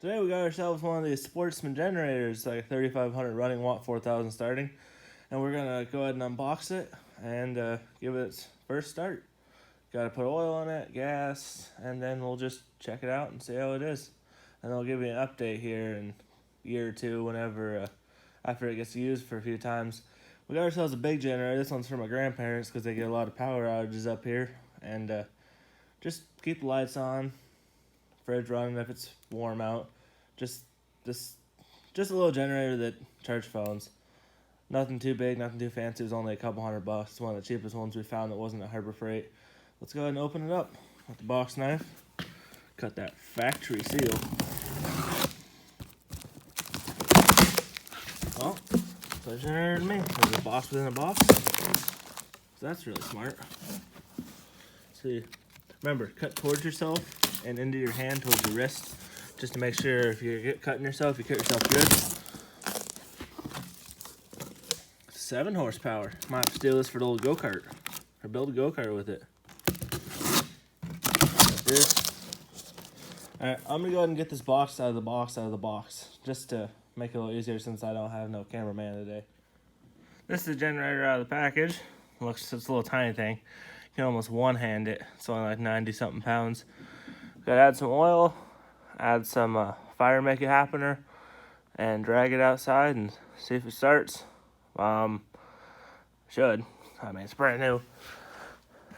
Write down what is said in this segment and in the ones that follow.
Today we got ourselves one of these Sportsman generators, like 3500 running watt, 4000 starting, and we're gonna go ahead and unbox it and give it its first start. Got to put oil in it, gas, and then we'll just check it out and see how it is. And I'll give you an update here in a year or two, whenever after it gets used for a few times. We got ourselves a big generator. This one's for my grandparents because they get a lot of power outages up here, and just keep the lights on, fridge running if it's warm out. Just a little generator that charges phones. Nothing too big, nothing too fancy. It was only a couple $100. It's one of the cheapest ones we found that wasn't at Harbor Freight. Let's go ahead and open it up with the box knife. Cut that factory seal. Well, so generator to me. There's a box within a box. So that's really smart. See, remember, cut towards yourself and into your hand towards your wrist, just to make sure if you're cutting yourself, you cut yourself good. 7 horsepower. Might have to steal this for the little go-kart, or build a go-kart with it. Like this. Alright, I'm gonna go ahead and get this box out of the box, just to make it a little easier since I don't have no cameraman today. This is the generator out of the package. It's a little tiny thing. You can almost one-hand it. It's only like 90-something pounds. Gotta add some oil, add some fire make it happener, and drag it outside and see if it starts. Should. I mean, it's brand new.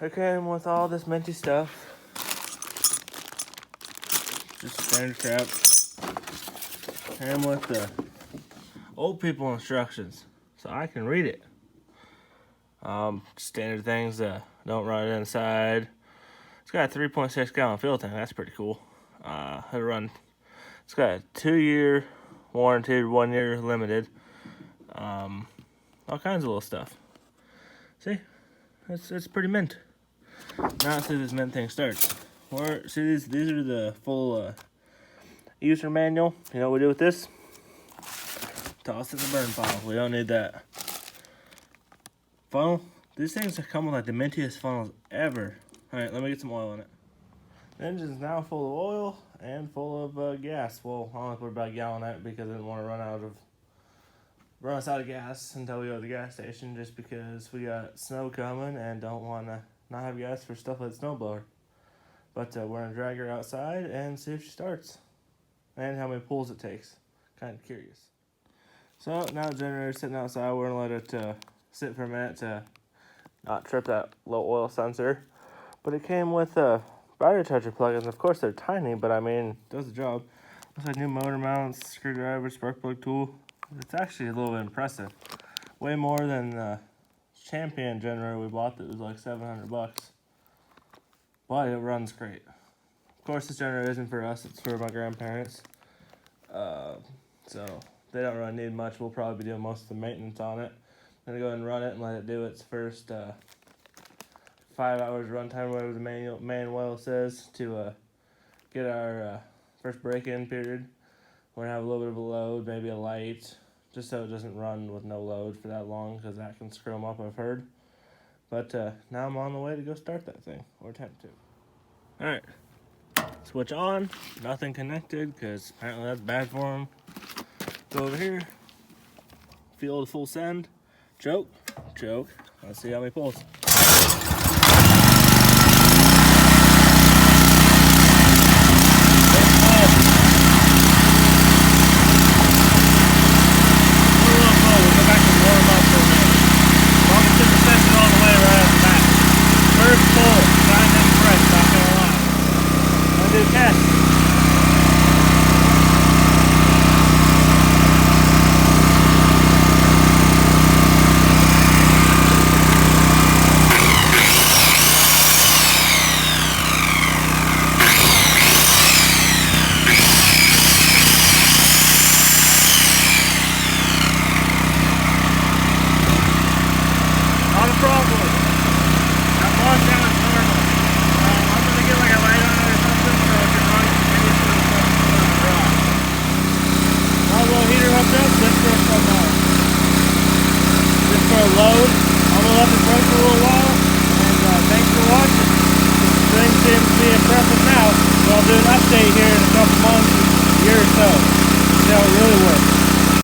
It came with all this minty stuff. Just standard crap. Came with the old people instructions, so I can read it. Standard things that don't run it inside. It's got a 3.6 gallon fuel tank. That's pretty cool. It's got a 2-year warranted, 1-year limited. All kinds of little stuff. See, it's pretty mint. Now let's see this mint thing starts. See, these are the full user manual. You know what we do with this? Toss it in the burn pile. We don't need that. Funnel. These things come with like the mintiest funnels ever. Alright, let me get some oil in it. The engine's now full of oil and full of gas. Well, I only put about a gallon in it because I didn't want to run us out of gas until we go to the gas station, just because we got snow coming and don't want to not have gas for stuff like the snowblower. But we're going to drag her outside and see if she starts and how many pulls it takes. Kind of curious. So now the generator's sitting outside. We're going to let it sit for a minute to not trip that low oil sensor. But it came with battery charger plugins. Of course, they're tiny, but I mean, does the job. Looks like new motor mounts, screwdriver, spark plug tool. It's actually a little bit impressive. Way more than the Champion generator we bought that was like $700. But it runs great. Of course, this generator isn't for us. It's for my grandparents. So they don't really need much. We'll probably be doing most of the maintenance on it. I'm going to go ahead and run it and let it do its first 5 hours runtime, whatever the manual says, to get our first break-in period. We're going to have a little bit of a load, maybe a light, just so it doesn't run with no load for that long, because that can screw them up, I've heard. But now I'm on the way to go start that thing, or attempt to. Alright, switch on, nothing connected, because apparently that's bad for them. Go over here, feel the full send, choke, let's see how many pulls. go.